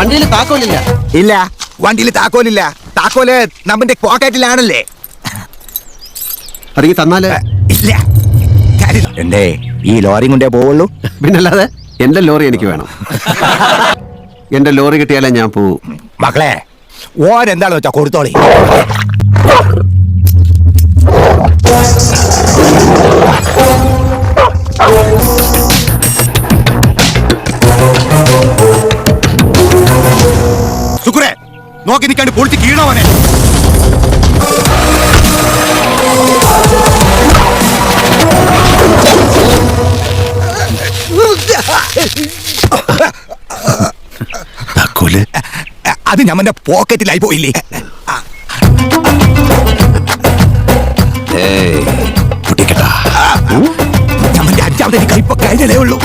വണ്ടിയിൽ താക്കോലില്ല. ഇല്ല, വണ്ടിയിൽ താക്കോലില്ല. താക്കോല് നമ്മുടെ പോക്കറ്റിലാണല്ലേ. അതെങ്കിൽ തന്നാല് ഇല്ല. എന്തേ ഈ ലോറി കൊണ്ടേ പോവുള്ളൂ? പിന്നല്ലാതെ എന്റെ ലോറി എനിക്ക് വേണം. എന്റെ ലോറി കിട്ടിയാലേ ഞാൻ പോവും. മക്കളെ, ഓരെന്താണെന്ന് വെച്ചാ കൊടുത്തോളി. സുക്കുറേ, നോക്കി നിൽക്കാണ്ട് പൊളിച്ച് കീഴവനെ. അത് ഞമ്മന്റെ പോക്കറ്റിലായി പോയില്ലേ? ഞമ്മന്റെ 5ാമത്തെ കൈപ്പ കഴിഞ്ഞതേ ഉള്ളൂ.